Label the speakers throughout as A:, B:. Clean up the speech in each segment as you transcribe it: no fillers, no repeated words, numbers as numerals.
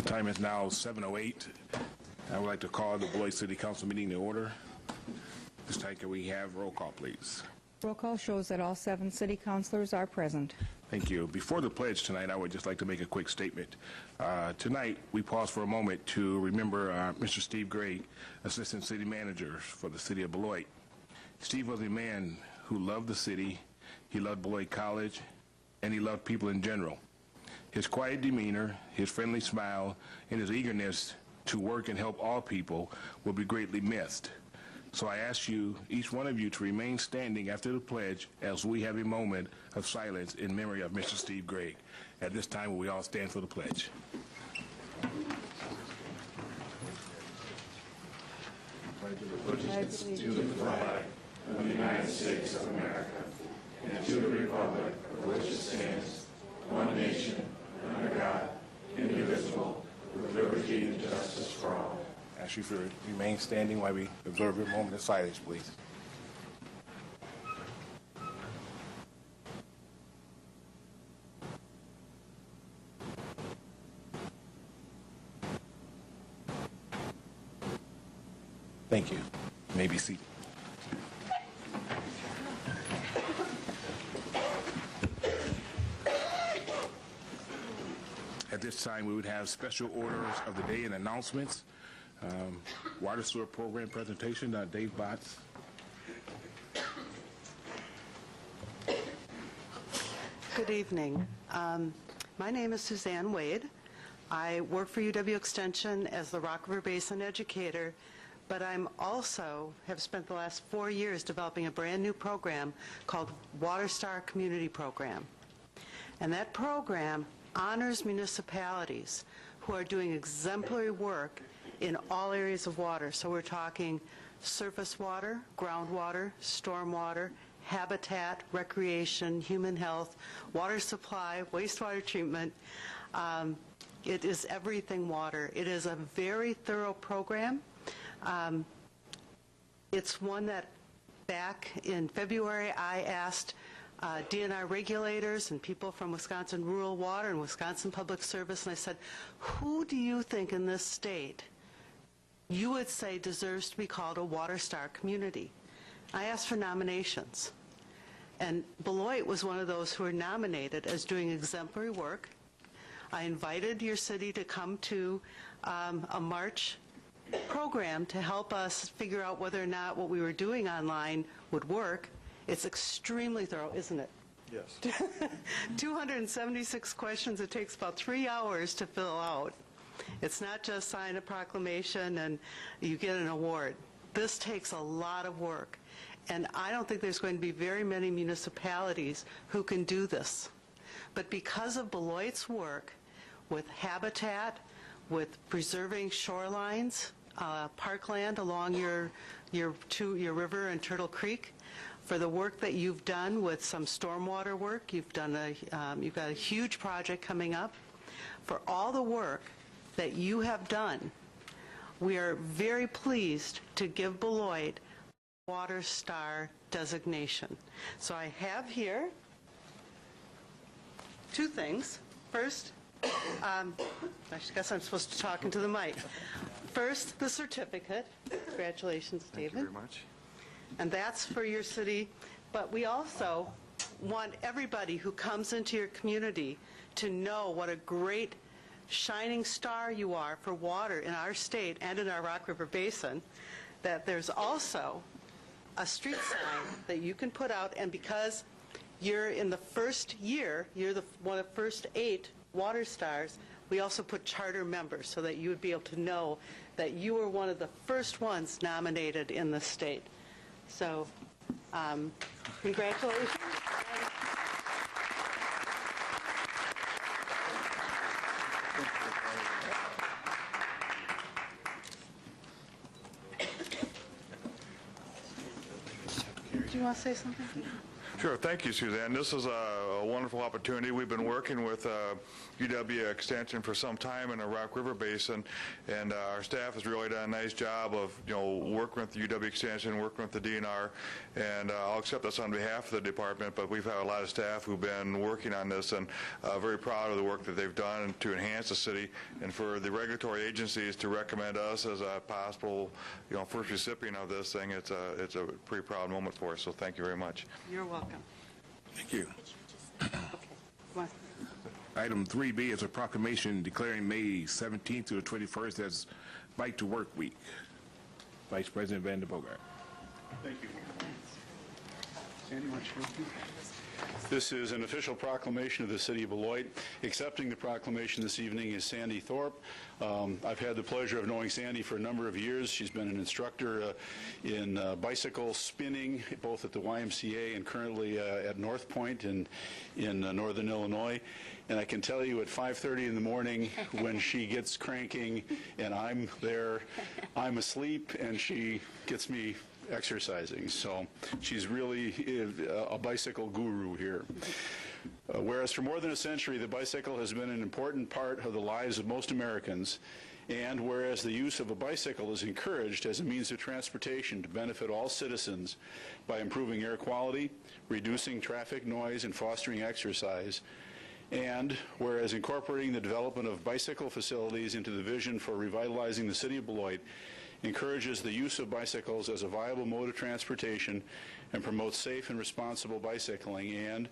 A: Time is now 7:08. I would like to call the Beloit City Council meeting to order. This time, can we have roll call, please?
B: Roll call shows that all 7 city councilors are present.
A: Thank you. Before the pledge tonight, I would just like to make a quick statement. Tonight, we pause for a moment to remember Mr. Steve Gray, Assistant City Manager for the City of Beloit. Steve was a man who loved the city, he loved Beloit College, and he loved people in general. His quiet demeanor, his friendly smile, and his eagerness to work and help all people will be greatly missed. So I ask you, each one of you, to remain standing after the pledge as we have a moment of silence in memory of Mr. Steve Gray. At this time, will we all stand for the pledge?
C: Allegiance to the flag of the United States of America and to the republic for which it stands, one nation, under God, indivisible, with liberty and justice for all.
A: I ask you to remain standing while we observe a moment of silence, please. Thank you. You may be seated. At this time, we would have special orders of the day and announcements. Water sewer program presentation, Dave Botts.
D: Good evening. My name is Suzanne Wade. I work for UW Extension as the Rock River Basin educator, but I'm also have spent the last 4 years developing a brand new program called Water Star Community Program. And that program honors municipalities who are doing exemplary work in all areas of water. So we're talking surface water, groundwater, stormwater, habitat, recreation, human health, water supply, wastewater treatment. It is everything water. It is a very thorough program. It's one that back in February I asked DNR regulators and people from Wisconsin Rural Water and Wisconsin Public Service, and I said, who do you think in this state you would say deserves to be called a Water Star community? I asked for nominations, and Beloit was one of those who were nominated as doing exemplary work. I invited your city to come to a March program to help us figure out whether or not what we were doing online would work. It's extremely thorough, isn't it?
C: Yes.
D: 276 questions. It takes about 3 hours to fill out. It's not just sign a proclamation and you get an award. This takes a lot of work. And I don't think there's going to be very many municipalities who can do this. But because of Beloit's work with habitat, with preserving shorelines, parkland along your river and Turtle Creek, for the work that you've done with some stormwater work, you've got a huge project coming up. For all the work that you have done, we are very pleased to give Beloit Water Star designation. So I have here 2 things. First, I guess I'm supposed to talk into the mic. First, the certificate. Congratulations, David.
C: Thank you very much.
D: And that's for your city. But we also want everybody who comes into your community to know what a great shining star you are for water in our state and in our Rock River Basin, that there's also a street sign that you can put out, and because you're in the first year, you're one of the first 8 Water Stars, we also put charter members so that you would be able to know that you were one of the first ones nominated in the state. So, congratulations. Do you want to say something?
C: Sure. Thank you, Suzanne. This is a wonderful opportunity. We've been working with UW Extension for some time in the Rock River Basin, and our staff has really done a nice job of, working with the UW Extension, working with the DNR, and I'll accept this on behalf of the department, but we've had a lot of staff who've been working on this, and very proud of the work that they've done to enhance the city, and for the regulatory agencies to recommend us as a possible, first recipient of this thing. It's a pretty proud moment for us, so thank you very much.
D: You're welcome.
A: Thank you.
D: Okay. Come on.
A: Item 3B is a proclamation declaring May 17th to the 21st as Bike to Work Week. Vice President Van der Bogart.
E: Thank you. Sandy, why don't you go? This is an official proclamation of the City of Beloit. Accepting the proclamation this evening is Sandy Thorpe. I've had the pleasure of knowing Sandy for a number of years. She's been an instructor in bicycle spinning, both at the YMCA and currently at North Point in northern Illinois. And I can tell you at 5:30 in the morning when she gets cranking and I'm there, I'm asleep and she gets me exercising. So she's really a bicycle guru here. Whereas for more than a century, the bicycle has been an important part of the lives of most Americans, and whereas the use of a bicycle is encouraged as a means of transportation to benefit all citizens by improving air quality, reducing traffic noise, and fostering exercise, and whereas incorporating the development of bicycle facilities into the vision for revitalizing the city of Beloit encourages the use of bicycles as a viable mode of transportation and promotes safe and responsible bicycling, and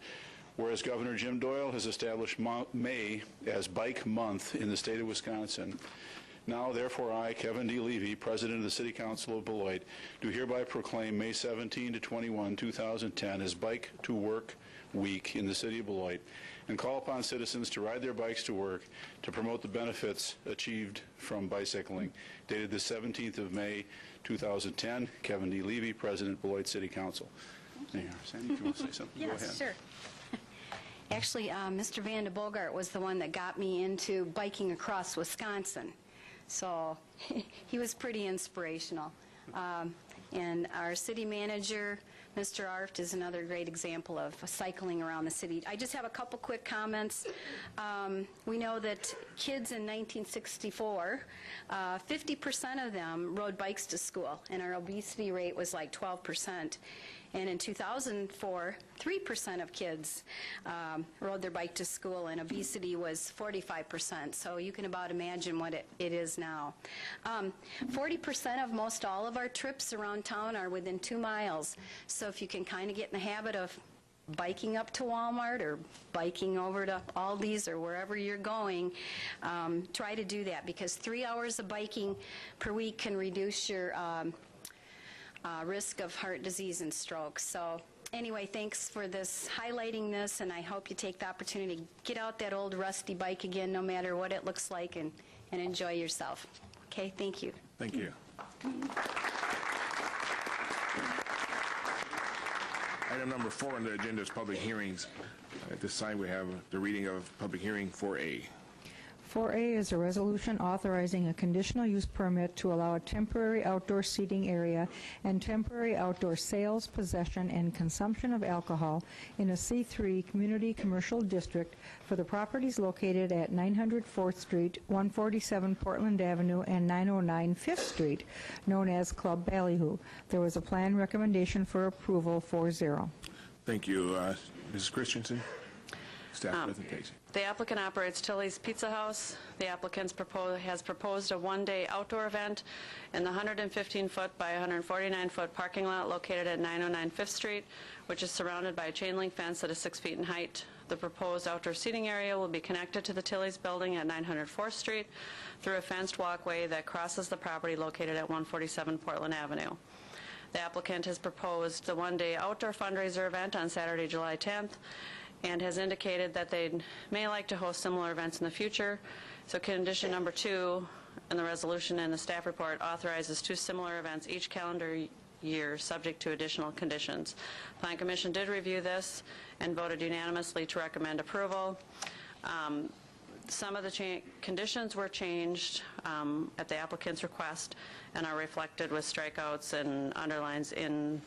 E: whereas Governor Jim Doyle has established May as Bike Month in the state of Wisconsin. Now, therefore, I, Kevin D. Levy, President of the City Council of Beloit, do hereby proclaim May 17 to 21, 2010 as Bike to Work Week in the city of Beloit, and call upon citizens to ride their bikes to work to promote the benefits achieved from bicycling. Dated the 17th of May, 2010, Kevin D. Levy, President, Beloit City Council. There you are. Sandy, if you want to say something, go ahead.
F: Yes, sure. Actually, Mr. Van der Bogart was the one that got me into biking across Wisconsin. So he was pretty inspirational. And our city manager, Mr. Arft, is another great example of cycling around the city. I just have a couple quick comments. We know that kids in 1964, 50% of them rode bikes to school, and our obesity rate was like 12%. And in 2004, 3% of kids rode their bike to school, and obesity was 45%. So you can about imagine what it is now. 40% of most all of our trips around town are within 2 miles. So if you can kind of get in the habit of biking up to Walmart or biking over to Aldi's or wherever you're going, try to do that, because 3 hours of biking per week can reduce your risk of heart disease and stroke. So anyway, thanks for highlighting this, and I hope you take the opportunity to get out that old rusty bike again, no matter what it looks like, and enjoy yourself. Okay, thank you.
A: Thank you. Item number 4 on the agenda is public hearings. At this time, we have the reading of public hearing 4A.
B: 4A is a resolution authorizing a conditional use permit to allow a temporary outdoor seating area and temporary outdoor sales, possession, and consumption of alcohol in a C3 community commercial district for the properties located at 900 4th Street, 147 Portland Avenue, and 909 5th Street, known as Club Ballyhoo. There was a plan recommendation for approval 4-0.
A: Thank you. Mrs. Christensen, staff presentation.
G: The applicant operates Tilly's Pizza House. The applicant has proposed a one-day outdoor event in the 115-foot by 149-foot parking lot located at 909 5th Street, which is surrounded by a chain-link fence that is 6 feet in height. The proposed outdoor seating area will be connected to the Tilly's building at 900 4th Street through a fenced walkway that crosses the property located at 147 Portland Avenue. The applicant has proposed the one-day outdoor fundraiser event on Saturday, July 10th, and has indicated that they may like to host similar events in the future. So condition number 2 in the resolution and the staff report authorizes 2 similar events each calendar year, subject to additional conditions. Plan Commission did review this and voted unanimously to recommend approval. Some of the conditions were changed at the applicant's request and are reflected with strikeouts and underlines in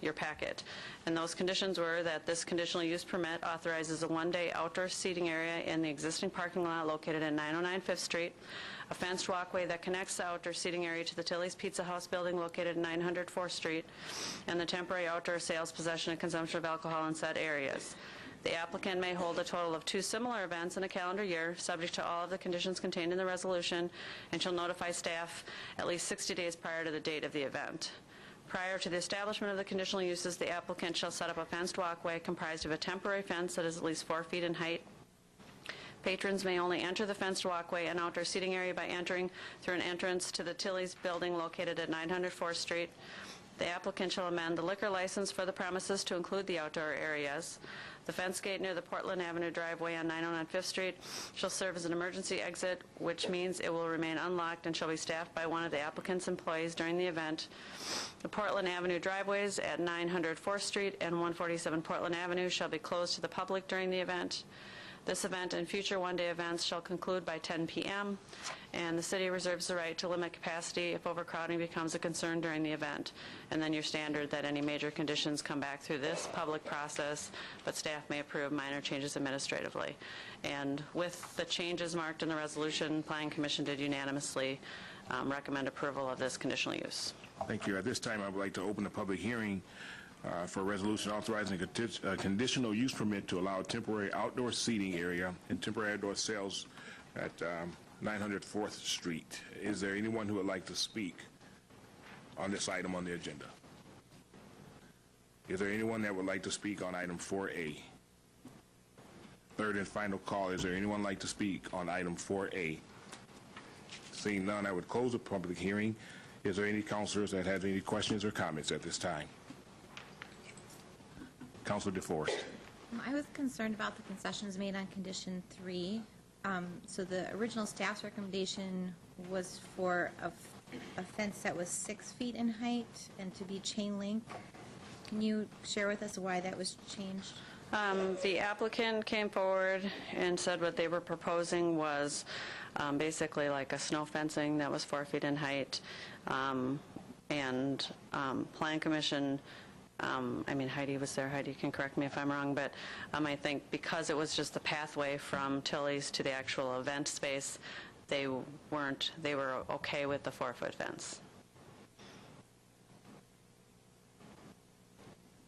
G: your packet. And those conditions were that this conditional use permit authorizes a one-day outdoor seating area in the existing parking lot located at 909 Fifth Street, a fenced walkway that connects the outdoor seating area to the Tilly's Pizza House building located at 900 4th Street, and the temporary outdoor sales, possession, and consumption of alcohol in said areas. The applicant may hold a total of 2 similar events in a calendar year, subject to all of the conditions contained in the resolution, and shall notify staff at least 60 days prior to the date of the event. Prior to the establishment of the conditional uses, the applicant shall set up a fenced walkway comprised of a temporary fence that is at least 4 feet in height. Patrons may only enter the fenced walkway and outdoor seating area by entering through an entrance to the Tilly's building located at 900 4th Street. The applicant shall amend the liquor license for the premises to include the outdoor areas. The fence gate near the Portland Avenue driveway on 909 Fifth Street shall serve as an emergency exit, which means it will remain unlocked and shall be staffed by one of the applicant's employees during the event. The Portland Avenue driveways at 900 4th Street and 147 Portland Avenue shall be closed to the public during the event. This event and future one-day events shall conclude by 10 p.m., and the city reserves the right to limit capacity if overcrowding becomes a concern during the event. And then your standard that any major conditions come back through this public process, but staff may approve minor changes administratively. And with the changes marked in the resolution, Planning Commission did unanimously recommend approval of this conditional use.
A: Thank you. At this time, I would like to open the public hearing for a resolution authorizing a conditional use permit to allow temporary outdoor seating area and temporary outdoor sales at 900 4th Street. Is there anyone who would like to speak on this item on the agenda? Is there anyone that would like to speak on item 4A? Third and final call. Is there anyone like to speak on item 4A? Seeing none, I would close the public hearing. Is there any councilors that have any questions or comments at this time? Councilor DeForest.
H: I was concerned about the concessions made on condition 3. So the original staff's recommendation was for a fence that was 6 feet in height and to be chain link. Can you share with us why that was changed?
G: The applicant came forward and said what they were proposing was basically like a snow fencing that was 4 feet in height. And Plan Commission, I mean, Heidi was there. Heidi can correct me if I'm wrong, but I think because it was just the pathway from Tilly's to the actual event space, they were okay with the 4-foot fence.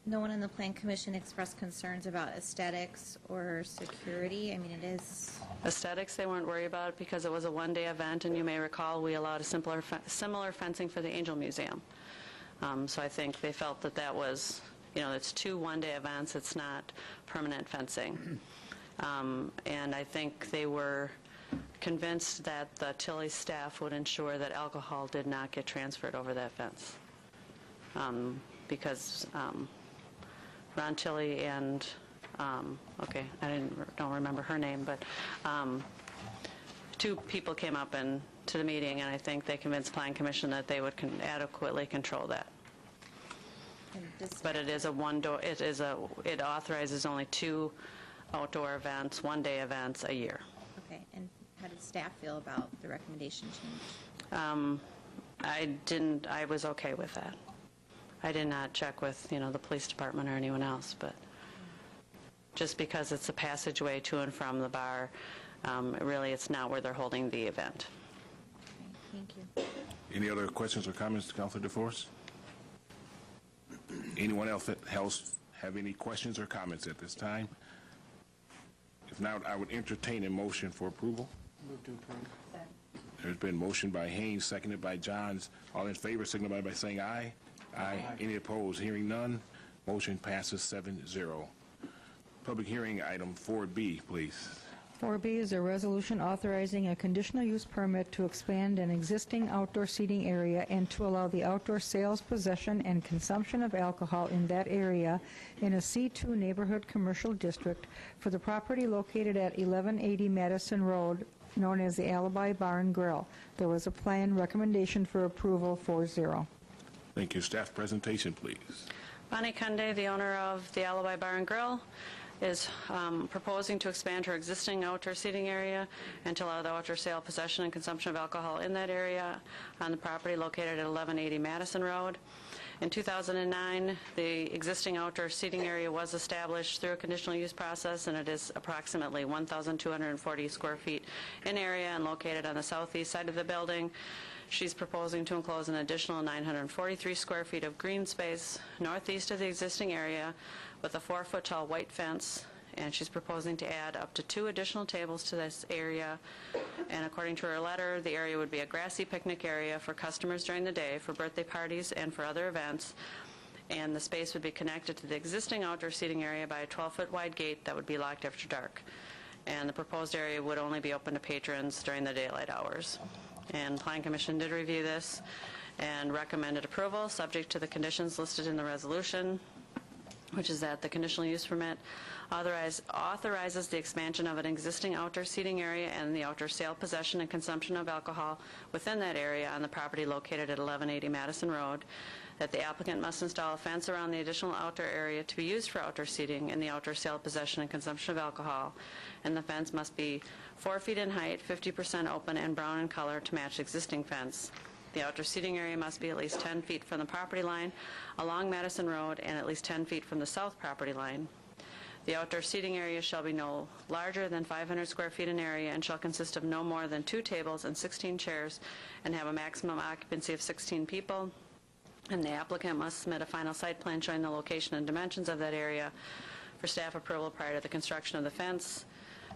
H: No one in the Plan Commission expressed concerns about aesthetics or security. I mean, it is...
G: Aesthetics they weren't worried about because it was a one-day event, and you may recall we allowed a similar fencing for the Angel Museum. So I think they felt that that was, it's 2 one-day events. It's not permanent fencing. And I think they were convinced that the Tilly staff would ensure that alcohol did not get transferred over that fence. Because Ron Tilly and, okay, don't remember her name, but 2 people came up to the meeting, and I think they convinced Plan Commission that they would adequately control that. But it is a one-door. It authorizes only 2 outdoor events, one-day events a year.
H: Okay, and how did staff feel about the recommendation change?
G: I was okay with that. I did not check with, the police department or anyone else, but just because it's a passageway to and from the bar, really it's not where they're holding the event.
H: Okay, thank you.
A: Any other questions or comments to Councilor DeForest? Anyone else have any questions or comments at this time? If not, I would entertain a motion for approval.
C: Move to approve.
A: There's been motion by Haynes, seconded by Johns. All in favor, signify by saying aye. Aye. Any opposed? Hearing none, motion passes 7-0. Public hearing item 4B, please.
B: 4B is a resolution authorizing a conditional use permit to expand an existing outdoor seating area and to allow the outdoor sales, possession, and consumption of alcohol in that area in a C2 neighborhood commercial district for the property located at 1180 Madison Road, known as the Alibi Bar and Grill. There was a plan recommendation for approval 4-0.
A: Thank you. Staff presentation, please.
G: Bonnie Kunde, the owner of the Alibi Bar and Grill. is proposing to expand her existing outdoor seating area and to allow the outdoor sale, possession, and consumption of alcohol in that area on the property located at 1180 Madison Road. In 2009, the existing outdoor seating area was established through a conditional use process, and it is approximately 1,240 square feet in area and located on the southeast side of the building. She's proposing to enclose an additional 943 square feet of green space northeast of the existing area with a 4-foot-tall white fence, and she's proposing to add up to 2 additional tables to this area. And according to her letter, the area would be a grassy picnic area for customers during the day, for birthday parties, and for other events. And the space would be connected to the existing outdoor seating area by a 12-foot wide gate that would be locked after dark. And the proposed area would only be open to patrons during the daylight hours. And Planning Commission did review this and recommended approval, subject to the conditions listed in the resolution, which is that the conditional use permit authorizes the expansion of an existing outdoor seating area and the outdoor sale, possession, and consumption of alcohol within that area on the property located at 1180 Madison Road, that the applicant must install a fence around the additional outdoor area to be used for outdoor seating and the outdoor sale, possession, and consumption of alcohol, and the fence must be 4 feet in height, 50% open, and brown in color to match existing fence. The outdoor seating area must be at least 10 feet from the property line along Madison Road and at least 10 feet from the south property line. The outdoor seating area shall be no larger than 500 square feet in area and shall consist of no more than 2 tables and 16 chairs and have a maximum occupancy of 16 people. And the applicant must submit a final site plan showing the location and dimensions of that area for staff approval prior to the construction of the fence.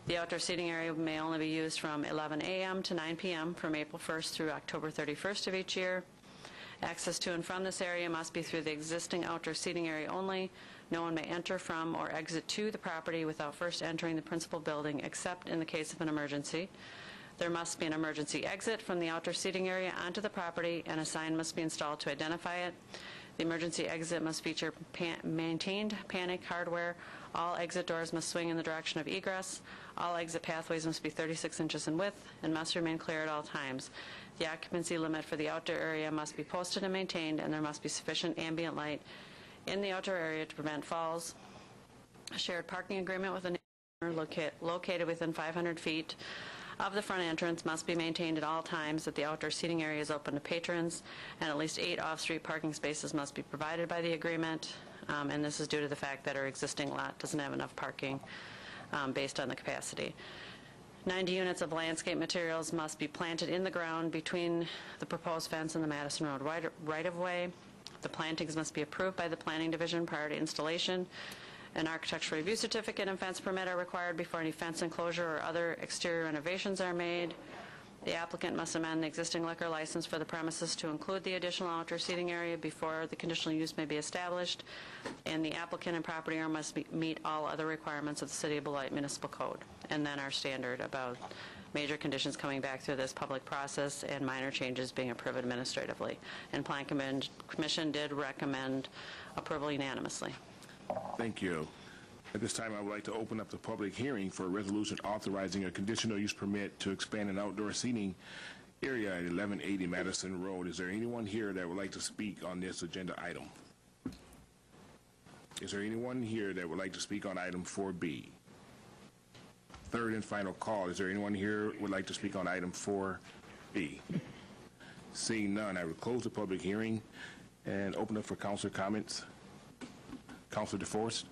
G: The outdoor seating area may only be used from 11 a.m. to 9 p.m. from April 1st through October 31st of each year. Access to and from this area must be through the existing outdoor seating area only. No one may enter from or exit to the property without first entering the principal building, except in the case of an emergency. There must be an emergency exit from the outdoor seating area onto the property, and a sign must be installed to identify it. The emergency exit must feature maintained panic hardware. All exit doors must swing in the direction of egress. All exit pathways must be 36 inches in width and must remain clear at all times. The occupancy limit for the outdoor area must be posted and maintained, and there must be sufficient ambient light in the outdoor area to prevent falls. A shared parking agreement with a neighbor located within 500 feet of the front entrance must be maintained at all times, that the outdoor seating area is open to patrons, and at least 8 off-street parking spaces must be provided by the agreement. And this is due to the fact that our existing lot doesn't have enough parking based on the capacity. 90 units of landscape materials must be planted in the ground between the proposed fence and the Madison Road right-of-way. The plantings must be approved by the Planning Division prior to installation. An architectural review certificate and fence permit are required before any fence enclosure or other exterior renovations are made. The applicant must amend the existing liquor license for the premises to include the additional outdoor seating area before the conditional use may be established, and the applicant and property owner must meet all other requirements of the City of Beloit Municipal Code, and then our standard about major conditions coming back through this public process and minor changes being approved administratively. And Planning Commission did recommend approval unanimously.
A: Thank you. At this time, I would like to open up the public hearing for a resolution authorizing a conditional use permit to expand an outdoor seating area at 1180 Madison Road. Is there anyone here that would like to speak on this agenda item? Is there anyone here that would like to speak on item 4B? Third and final call. Is there anyone here who would like to speak on item 4B? Seeing none, I will close the public hearing and open up for councilor comments. Councilor DeForest?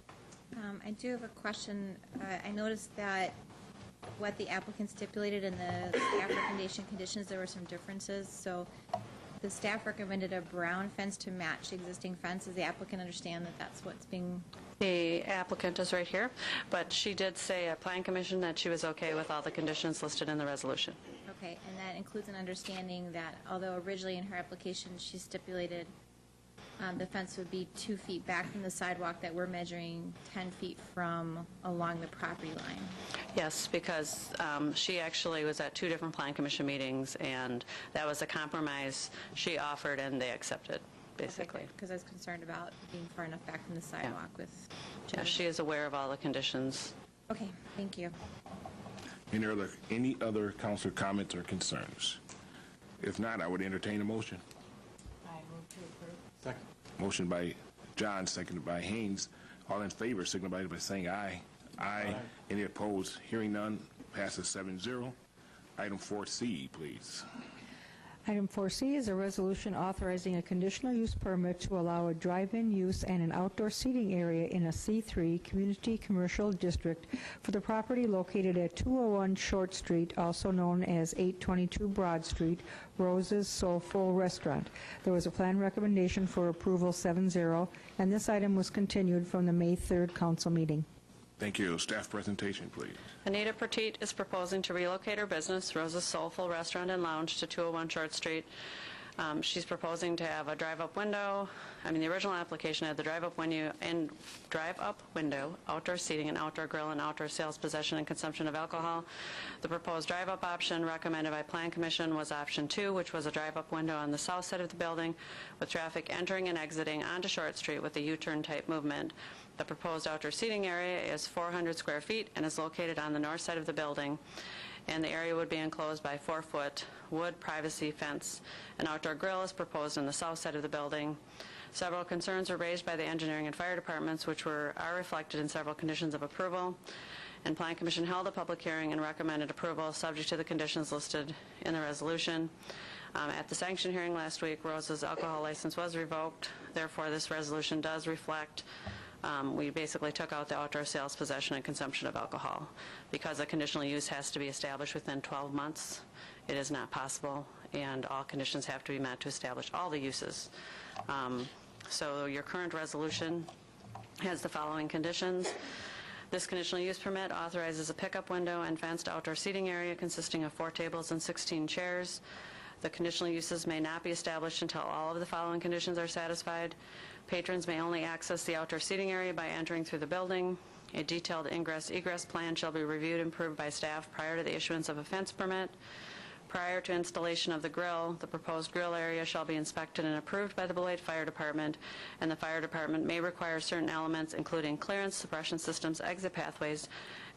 H: I do have a question. I noticed that what the applicant stipulated in the staff recommendation conditions, there were some differences. So the staff recommended a brown fence to match the existing fence. Does the applicant understand that that's what's being...
G: The applicant is right here, but she did say at Plan Commission that she was okay with all the conditions listed in the resolution.
H: Okay, and that includes an understanding that although originally in her application she stipulated the fence would be 2 feet back from the sidewalk, that we're measuring 10 feet from along the property line.
G: Yes, because she actually was at 2 different Plan Commission meetings, and that was a compromise she offered, and they accepted, basically.
H: Because I was concerned about being far enough back from the sidewalk with...
G: Yeah, she is aware of all the conditions.
H: Okay, thank you.
A: Any other councilor comments or concerns? If not, I would entertain a motion.
B: I move to approve.
A: Second. Motion by John, seconded by Haynes. All in favor, signify by saying aye. Aye. Any opposed? Hearing none, passes 7-0. Item 4C, please.
B: Item 4C is a resolution authorizing a conditional use permit to allow a drive-in use and an outdoor seating area in a C3 Community Commercial District for the property located at 201 Short Street, also known as 822 Broad Street, Rose's Soulful Restaurant. There was a plan recommendation for approval 7-0, and this item was continued from the May 3rd council meeting.
A: Thank you. Staff presentation, please.
G: Anita Petit is proposing to relocate her business, Rose's Soulful Restaurant and Lounge, to 201 Short Street. She's proposing to have a drive-up window. The original application had the drive-up window, outdoor seating, and outdoor grill, and outdoor sales, possession, and consumption of alcohol. The proposed drive-up option recommended by Plan Commission was option 2, which was a drive-up window on the south side of the building with traffic entering and exiting onto Short Street with a U-turn type movement. The proposed outdoor seating area is 400 square feet and is located on the north side of the building, and the area would be enclosed by 4-foot wood privacy fence. An outdoor grill is proposed on the south side of the building. Several concerns were raised by the engineering and fire departments, which are reflected in several conditions of approval. And Plan Commission held a public hearing and recommended approval subject to the conditions listed in the resolution. At the sanction hearing last week, Rose's alcohol license was revoked. Therefore, this resolution does reflect we basically took out the outdoor sales, possession, and consumption of alcohol. Because a conditional use has to be established within 12 months, it is not possible, and all conditions have to be met to establish all the uses. So your current resolution has the following conditions. This conditional use permit authorizes a pickup window and fenced outdoor seating area consisting of 4 tables and 16 chairs. The conditional uses may not be established until all of the following conditions are satisfied. Patrons may only access the outdoor seating area by entering through the building. A detailed ingress-egress plan shall be reviewed and approved by staff prior to the issuance of a fence permit. Prior to installation of the grill, the proposed grill area shall be inspected and approved by the Beloit Fire Department, and the Fire Department may require certain elements, including clearance, suppression systems, exit pathways,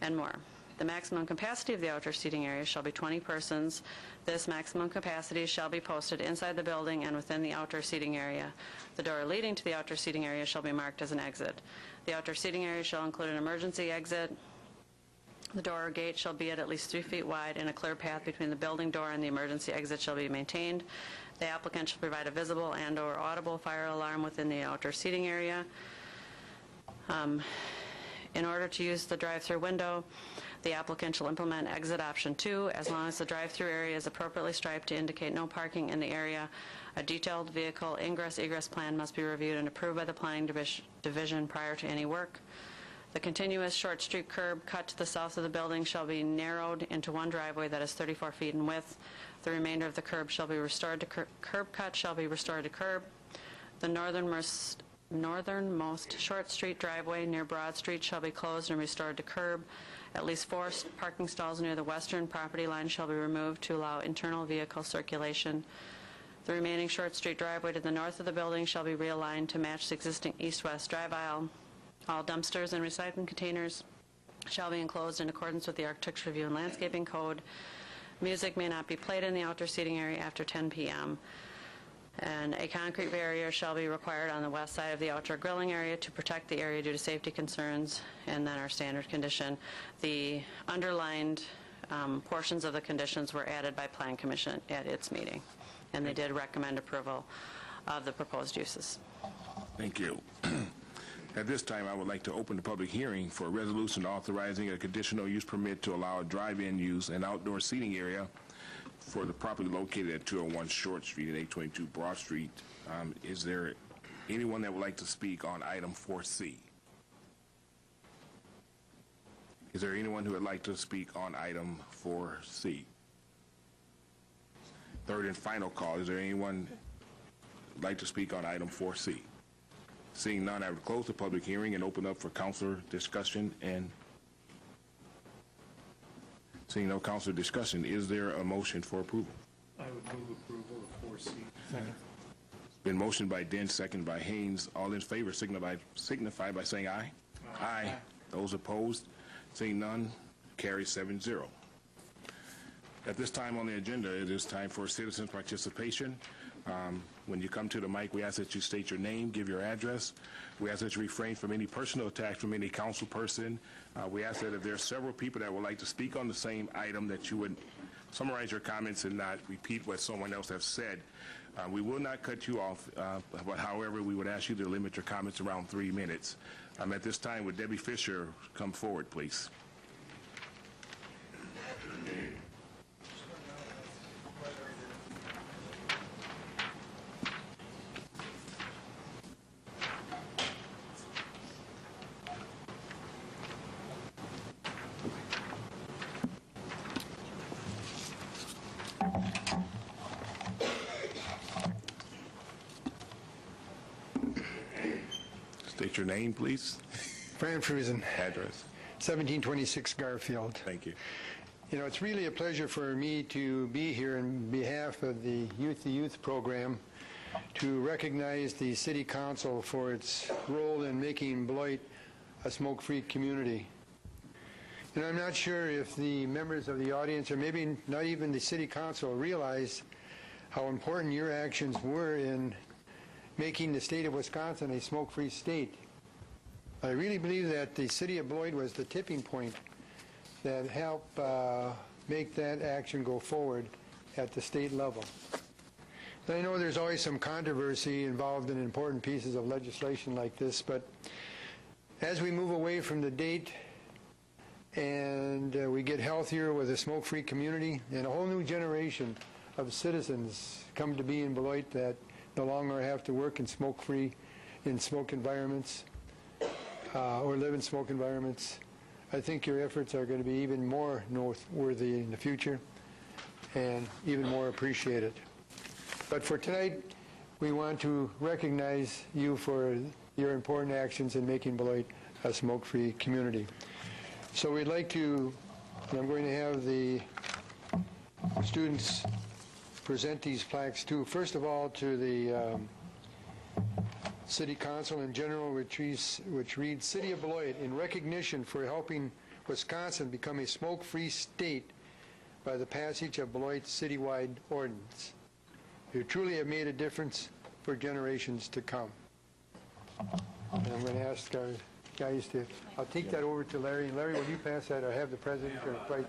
G: and more. The maximum capacity of the outdoor seating area shall be 20 persons. This maximum capacity shall be posted inside the building and within the outdoor seating area. The door leading to the outdoor seating area shall be marked as an exit. The outdoor seating area shall include an emergency exit. The door or gate shall be at least 3 feet wide, and a clear path between the building door and the emergency exit shall be maintained. The applicant shall provide a visible and/or audible fire alarm within the outdoor seating area. In order to use the drive-through window, the applicant shall implement exit option 2 as long as the drive-through area is appropriately striped to indicate no parking in the area. A detailed vehicle ingress-egress plan must be reviewed and approved by the Planning Division prior to any work. The continuous Short Street curb cut to the south of the building shall be narrowed into one driveway that is 34 feet in width. The remainder of the curb shall be restored to curb cut shall be restored to curb. The northernmost Short Street driveway near Broad Street shall be closed and restored to curb. At least 4 parking stalls near the western property line shall be removed to allow internal vehicle circulation. The remaining Short Street driveway to the north of the building shall be realigned to match the existing east-west drive aisle. All dumpsters and recycling containers shall be enclosed in accordance with the Architecture Review and Landscaping Code. Music may not be played in the outdoor seating area after 10 p.m. And a concrete barrier shall be required on the west side of the outdoor grilling area to protect the area due to safety concerns, and then our standard condition. The underlined portions of the conditions were added by Plan Commission at its meeting, and they did recommend approval of the proposed uses.
A: Thank you. At this time, I would like to open the public hearing for a resolution authorizing a conditional use permit to allow a drive-in use and outdoor seating area for the property located at 201 Short Street and 822 Broad Street. Is there anyone that would like to speak on item 4C? Is there anyone who would like to speak on item 4C? Third and final call. Is there anyone who would like to speak on item 4C? Seeing none, I would close the public hearing and open up for councilor discussion. And seeing no councilor discussion, is there a motion for approval?
I: I would move approval of 4C. Second.
A: Been motioned by Dent, second by Haynes. All in favor signify by saying aye. Aye. Those opposed, seeing none, carries 7-0. At this time on the agenda, it is time for citizens' participation. When you come to the mic, we ask that you state your name, give your address. We ask that you refrain from any personal attacks from any council person. We ask that if there are several people that would like to speak on the same item, that you would summarize your comments and not repeat what someone else has said. We will not cut you off, but however, we would ask you to limit your comments around 3 minutes. At this time, would Debbie Fisher come forward, please? State your name, please.
J: Fran Frusen,
A: Address.
J: 1726 Garfield.
A: Thank you.
J: You know, it's really a pleasure for me to be here on behalf of the Youth to Youth program to recognize the City Council for its role in making Beloit a smoke-free community. And I'm not sure if the members of the audience, or maybe not even the City Council, realize how important your actions were in making the state of Wisconsin a smoke-free state. I really believe that the city of Beloit was the tipping point that helped make that action go forward at the state level. And I know there's always some controversy involved in important pieces of legislation like this, but as we move away from the date and we get healthier with a smoke-free community, and a whole new generation of citizens come to be in Beloit that no longer have to work in smoke-free, in smoke environments, or live in smoke environments, I think your efforts are going to be even more noteworthy in the future and even more appreciated. But for tonight, we want to recognize you for your important actions in making Beloit a smoke-free community. So we'd like to, and I'm going to have the students present these plaques too. First of all, to the City Council in general, which reads, City of Beloit, in recognition for helping Wisconsin become a smoke-free state by the passage of Beloit's citywide ordinance. You truly have made a difference for generations to come. And I'm going to ask our guys to, I'll take that over to Larry. Larry, will you pass that, or have the president or right?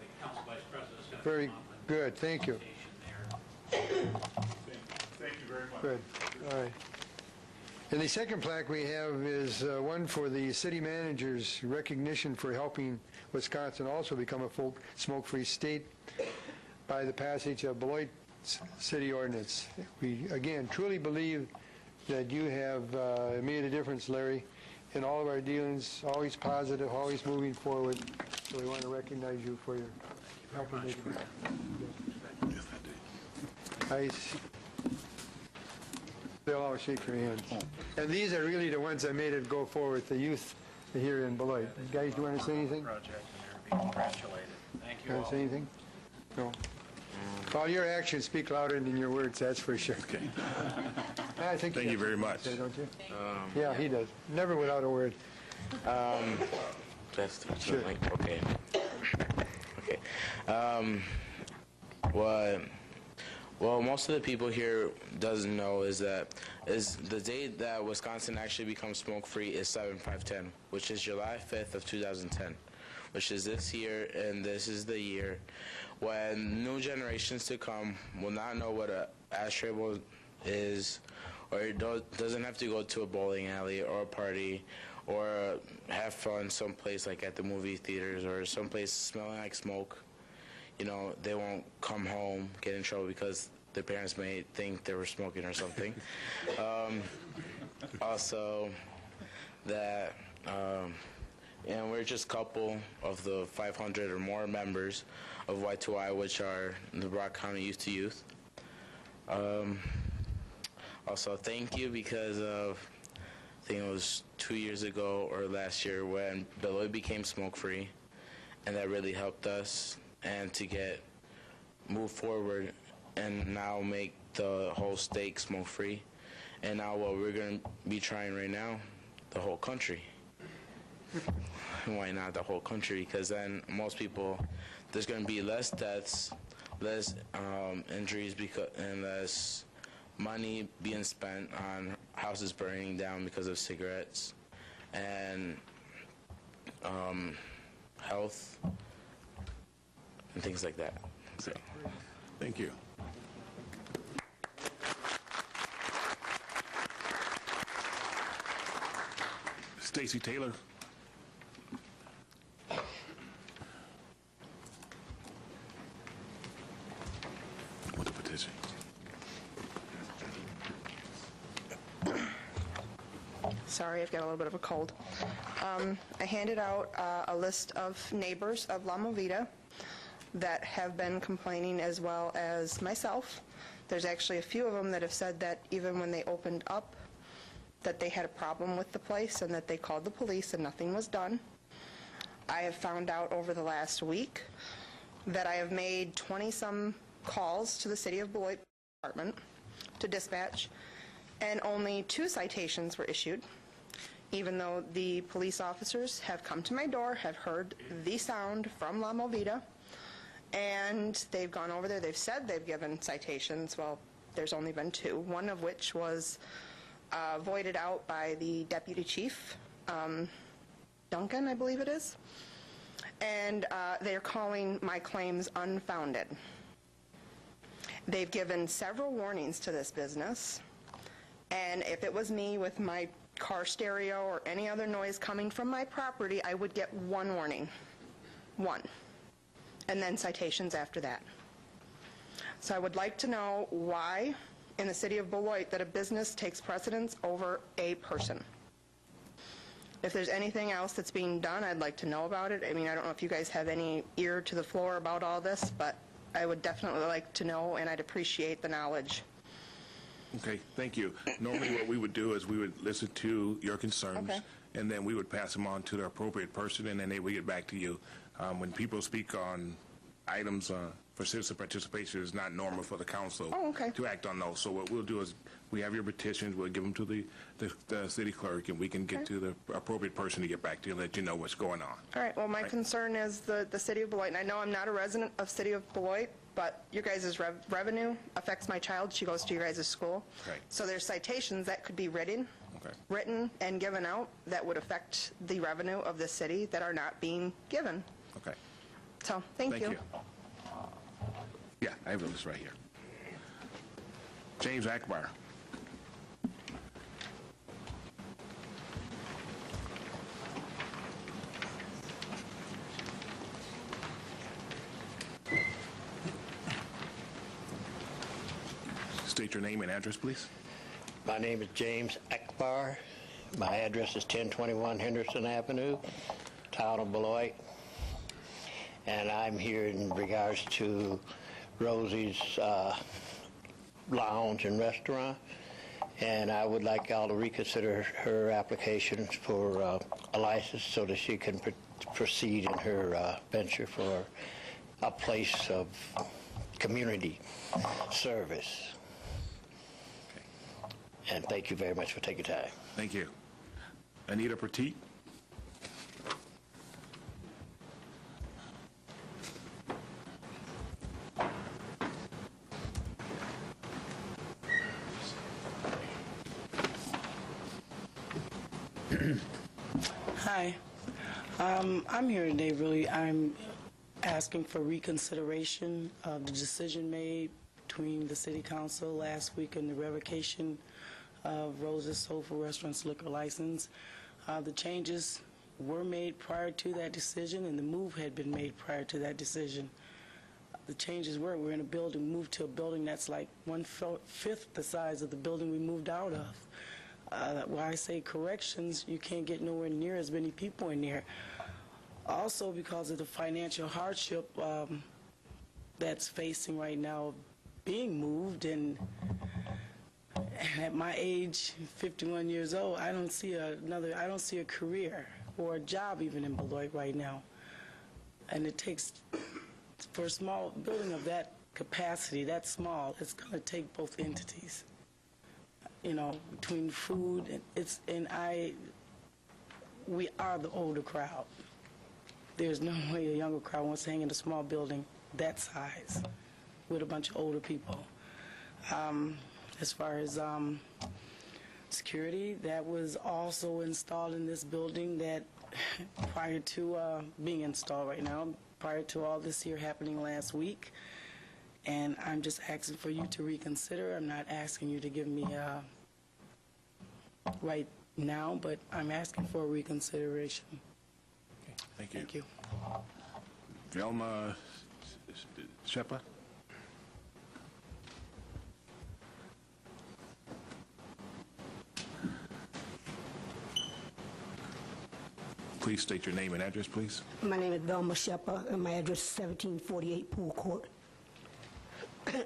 J: Very good, thank you.
E: Thank you very much.
J: Good, all right. And the second plaque we have is one for the city manager's recognition for helping Wisconsin also become a full smoke-free state by the passage of Beloit's city ordinance. We, again, truly believe that you have made a difference, Larry, in all of our dealings, always positive, always moving forward. So we want to recognize you for your help in making that. They'll all shake your hands. And these are really the ones that made it go forward, the youth here in Beloit. Guys, do you want to say anything?
I: Project, and they're being congratulated. Thank you
J: Want
I: all.
J: to say anything? No. Well, your actions speak louder than your words, that's for sure.
A: Okay.
J: I think
A: Thank you very much.
J: Say, don't you? Yeah, he does. Never without a word.
K: That's
J: Sure.
K: okay. Okay. Well, most of the people here doesn't know is the date that Wisconsin actually becomes smoke-free is 7/5/10, which is July 5th of 2010, which is this year, and this is the year when new generations to come will not know what a ashtray is, or it doesn't have to go to a bowling alley or a party or have fun someplace like at the movie theaters or someplace smelling like smoke. You know, they won't come home, get in trouble because their parents may think they were smoking or something. Also, that, and we're just a couple of the 500 or more members of Y2Y, which are the Brock County Youth to Youth. Also, thank you because of, I think it was 2 years ago or last year when Beloit became smoke-free, and that really helped us and to move forward and now make the whole state smoke-free. And now what we're going to be trying right now, the whole country. Why not the whole country? Because then most people, there's going to be less deaths, less injuries, and less money being spent on houses burning down because of cigarettes, and health and things like that. So.
A: Thank you. Stacy Taylor. With the petition.
L: Sorry, I've got a little bit of a cold. I handed out a list of neighbors of La Movida that have been complaining, as well as myself. There's actually a few of them that have said that even when they opened up, that they had a problem with the place and that they called the police and nothing was done. I have found out over the last week that I have made 20-some calls to the City of Beloit Department to dispatch, and only 2 citations were issued, even though the police officers have come to my door, have heard the sound from La Movida, and they've gone over there. They've said they've given citations. Well, there's only been 2, one of which was voided out by the deputy chief, Duncan, I believe it is, and they're calling my claims unfounded. They've given several warnings to this business, and if it was me with my car stereo or any other noise coming from my property, I would get 1 warning. 1. And then citations after that. So I would like to know why in the city of Beloit that a business takes precedence over a person. If there's anything else that's being done, I'd like to know about it. I mean, I don't know if you guys have any ear to the floor about all this, but I would definitely like to know, and I'd appreciate the knowledge.
A: Okay, thank you. Normally what we would do is we would listen to your concerns,
L: Okay.
A: and then we would pass them on to the appropriate person, and then they would get back to you. When people speak on items for citizen participation, it's not normal for the council to act on those. So what we'll do is we have your petitions, we'll give them to the city clerk, and we can get to the appropriate person to get back to you and let you know what's going on.
L: All right, well, my concern is the city of Beloit, and I know I'm not a resident of city of Beloit, but your guys' revenue affects my child. She goes to your guys' school.
A: Right.
L: So there's citations that could be written and given out that would affect the revenue of the city that are not being given.
A: Okay.
L: So, thank you.
A: Yeah, I have a list right here. James Akbar. State your name and address, please.
M: My name is James Akbar. My address is 1021 Henderson Avenue, town of Beloit. And I'm here in regards to Rosie's Lounge and Restaurant. And I would like y'all to reconsider her application for a license so that she can proceed in her venture for a place of community service. And thank you very much for taking time.
A: Thank you. Anita Petit.
N: Hi. I'm here today, really. I'm asking for reconsideration of the decision made between the City Council last week and the revocation of Rose's Soulful Restaurant's liquor license. The changes were made prior to that decision, and the move had been made prior to that decision. The changes were, we're in a building, moved to a building that's like 1/5 the size of the building we moved out of. When I say corrections, you can't get nowhere near as many people in there. Also, because of the financial hardship that's facing right now, being moved, and at my age, 51 years old, I don't see a career or a job even in Beloit right now. And it takes, for a small building of that capacity, that small, it's going to take both entities. You know, between food and we are the older crowd. There's no way a younger crowd wants to hang in a small building that size with a bunch of older people. as far as security, that was also installed in this building that prior to being installed right now, prior to all this here happening last week. And I'm just asking for you to reconsider. I'm not asking you to give me right now, but I'm asking for a reconsideration.
A: Thank you.
N: Thank you.
A: Velma Shepa? Please state your name and address, please.
O: My name is Velma Shepa, and my address is 1748 Pool Court.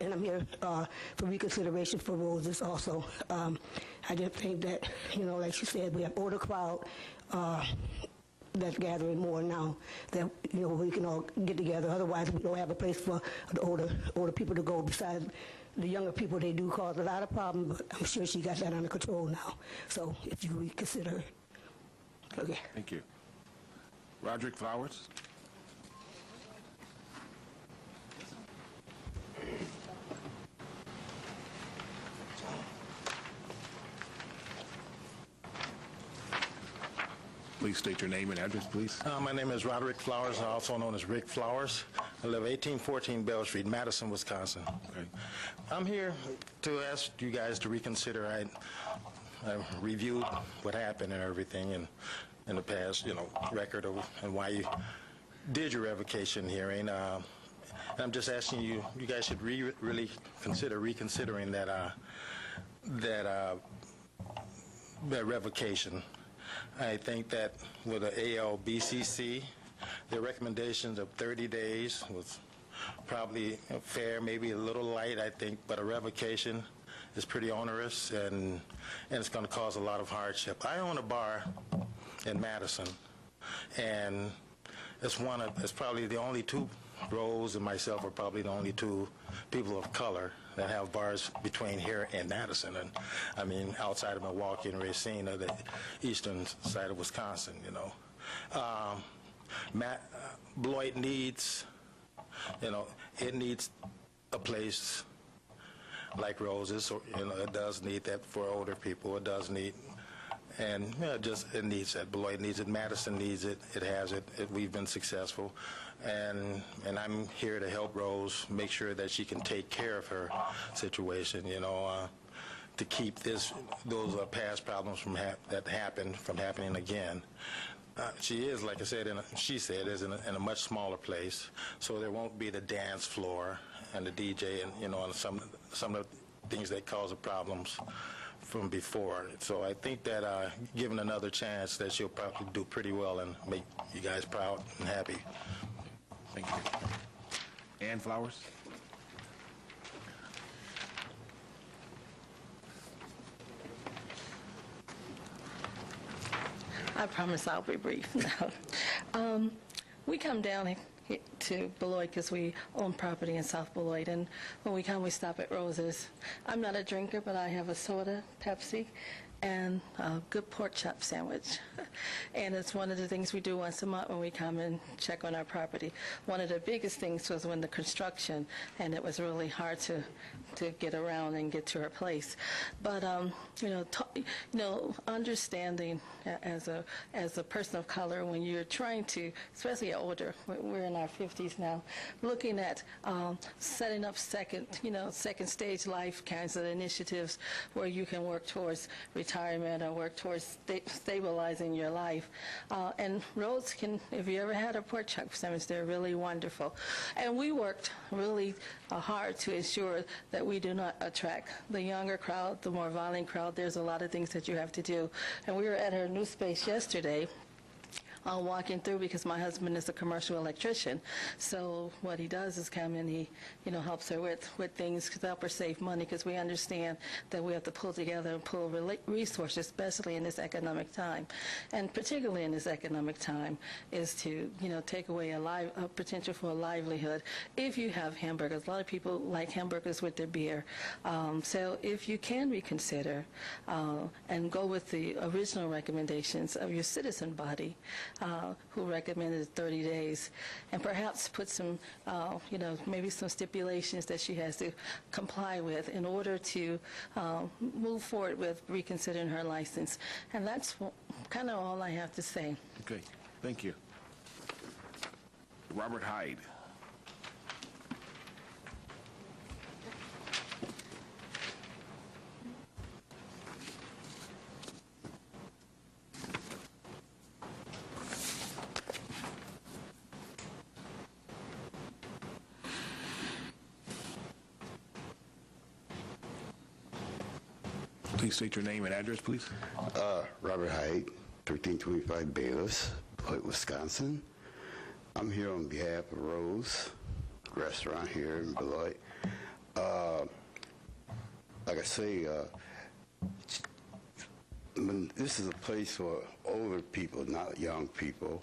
O: And I'm here for reconsideration for roses also. I just think that, like she said, we have older crowd that's gathering more now that, we can all get together. Otherwise, we don't have a place for the older people to go. Besides the younger people, they do cause a lot of problems, but I'm sure she got that under control now. So if you reconsider. Okay.
A: Thank you. Roderick Flowers? Please state your name and address, please.
I: My name is Roderick Flowers, also known as Rick Flowers. I live 1814 Bell Street, Madison, Wisconsin.
A: Okay.
I: I'm here to ask you guys to reconsider. I reviewed what happened and everything in the past, record of and why you did your revocation hearing. And I'm just asking you guys should really consider reconsidering that revocation. I think that with the ALBCC, their recommendations of 30 days was probably fair, maybe a little light, I think, but a revocation is pretty onerous and it's going to cause a lot of hardship. I own a bar in Madison, and it's probably the only two, Rose and myself are probably the only two people of color that have bars between here and Madison, and I mean outside of Milwaukee and Racine, the eastern side of Wisconsin. Beloit needs, it needs a place like Rose's. It does need that for older people. It does need. And it needs it. Beloit needs it. Madison needs it. It has it. We've been successful, and I'm here to help Rose make sure that she can take care of her situation. To keep those past problems that happened from happening again. She is, like I said, is in a much smaller place, so there won't be the dance floor and the DJ and some of the things that cause the problems from before. So I think that given another chance that she'll probably do pretty well and make you guys proud and happy.
A: Thank you. Ann Flowers?
P: I promise I'll be brief now. We come down to Beloit because we own property in South Beloit, and when we come, we stop at Rose's. I'm not a drinker, but I have a soda, Pepsi, and a good pork chop sandwich. And it's one of the things we do once a month when we come and check on our property. One of the biggest things was when the construction, and it was really hard to get around and get to our place. But understanding as a person of color, when you're trying to, especially older, we're in our 50s now, looking at setting up second stage life kinds of initiatives where you can work towards retirement or work towards stabilizing your life. And roads can, if you ever had a pork chop sandwich, they're really wonderful. And we worked really hard to ensure that we do not attract the younger crowd, the more violent crowd. There's a lot of things that you have to do. And we were at her new space yesterday, walking through, because my husband is a commercial electrician. So what he does is come and he, helps her with things to help her save money, because we understand that we have to pull together and pull resources, especially in this economic time. And particularly in this economic time is to, take away a potential for a livelihood. If you have hamburgers, a lot of people like hamburgers with their beer. So if you can reconsider and go with the original recommendations of your citizen body, who recommended 30 days, and perhaps put some, maybe some stipulations that she has to comply with in order to move forward with reconsidering her license. And that's kind of all I have to say.
A: Okay, thank you. Robert Hyde. Please state your name and address, please.
Q: Robert Hyde, 1325 Beloit, Beloit, Wisconsin. I'm here on behalf of Rose Restaurant here in Beloit. Like I say, this is a place for older people, not young people.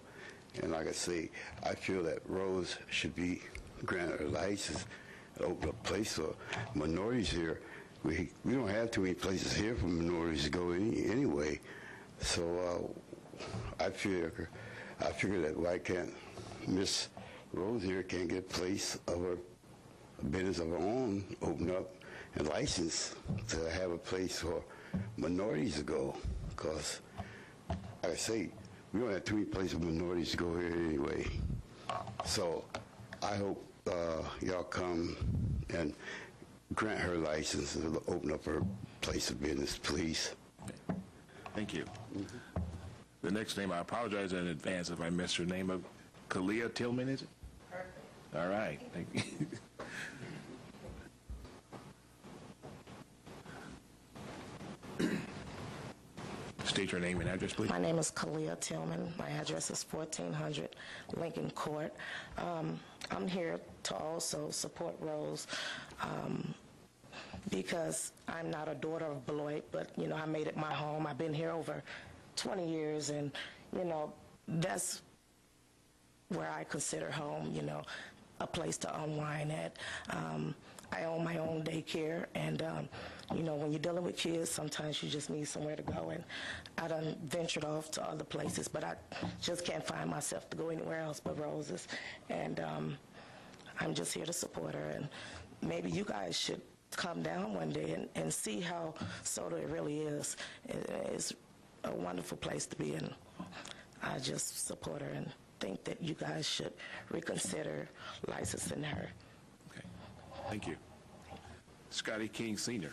Q: And like I say, I feel that Rose should be granted a license and open a place for minorities here. We don't have too many places here for minorities to go anyway. So I figure that why can't Miss Rose here can't get a place of her business of her own, open up and license to have a place for minorities to go. Because, like I say, we don't have too many places for minorities to go here anyway. So I hope y'all come and grant her license to open up her place of business, please.
A: Thank you. The next name, I apologize in advance if I missed your name. Kalia Tillman, is it? Perfect. All right. Thank you. State your name and address, please.
R: My name is Kalia Tillman. My address is 1400 Lincoln Court. I'm here to also support Rose because I'm not a daughter of Beloit, but, I made it my home. I've been here over 20 years, and, that's where I consider home, a place to unwind at. I own my own daycare, and, when you're dealing with kids, sometimes you just need somewhere to go, and I done ventured off to other places, but I just can't find myself to go anywhere else but Rose's, and I'm just here to support her, and maybe you guys should come down one day and see how Soda it really is. It's a wonderful place to be in. I just support her and think that you guys should reconsider licensing her.
A: Okay. Thank you. Scotty King Sr.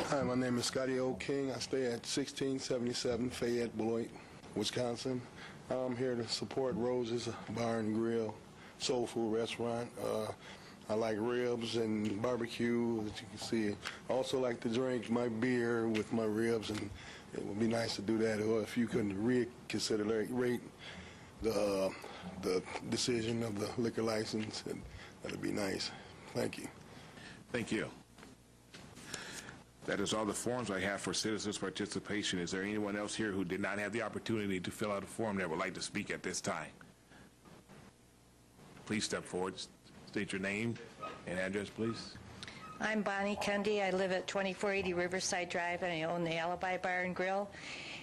S: Hi, my name is Scotty O. King. I stay at 1677 Fayette, Beloit, Wisconsin. I'm here to support Rose's Bar and Grill, soul food restaurant. I like ribs and barbecue, as you can see. I also like to drink my beer with my ribs, and it would be nice to do that. Or if you could reconsider rate the decision of the liquor license, that'd be nice. Thank you.
A: Thank you. That is all the forms I have for citizens' participation. Is there anyone else here who did not have the opportunity to fill out a form that would like to speak at this time? Please step forward. State your name and address, please.
T: I'm Bonnie Cundy. I live at 2480 Riverside Drive, and I own the Alibi Bar and Grill.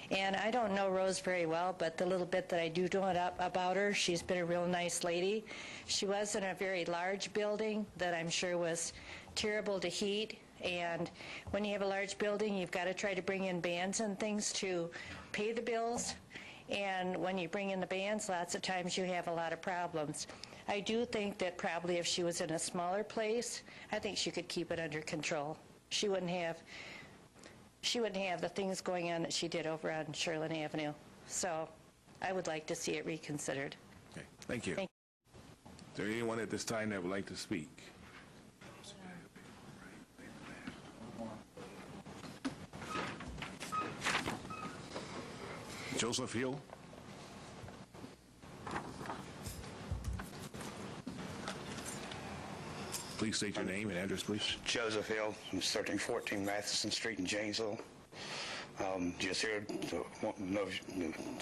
T: And I don't know Rose very well, but the little bit that I do know about her, she's been a real nice lady. She was in a very large building that I'm sure was terrible to heat. And when you have a large building, you've got to try to bring in bands and things to pay the bills. And when you bring in the bands, lots of times you have a lot of problems. I do think that probably if she was in a smaller place, I think she could keep it under control. She wouldn't have the things going on that she did over on Sherlin Avenue. So I would like to see it reconsidered.
A: Okay, thank you. Is there anyone at this time that would like to speak? Joseph Hill. Please state your name and address, please.
U: Joseph Hill, 1314 Matheson Street in Janesville. Just here to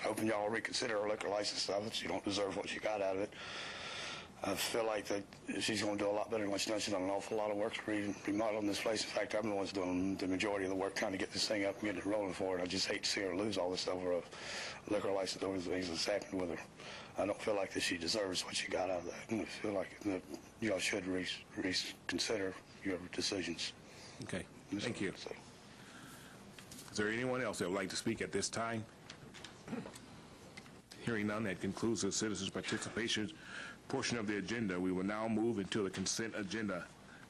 U: hoping y'all reconsider our liquor license of it. You don't deserve what you got out of it. I feel like that she's going to do a lot better than what she's done. She's done an awful lot of work remodeling this place. In fact, I'm the one doing the majority of the work trying to get this thing up and get it rolling for her. I just hate to see her lose all this over a liquor license over the things that's happened with her. I don't feel like that she deserves what she got out of that. And I feel like that y'all should reconsider your decisions.
A: Okay, thank you. Is there anyone else that would like to speak at this time? Hearing none, that concludes the citizens' participation portion of the agenda. We will now move into the consent agenda,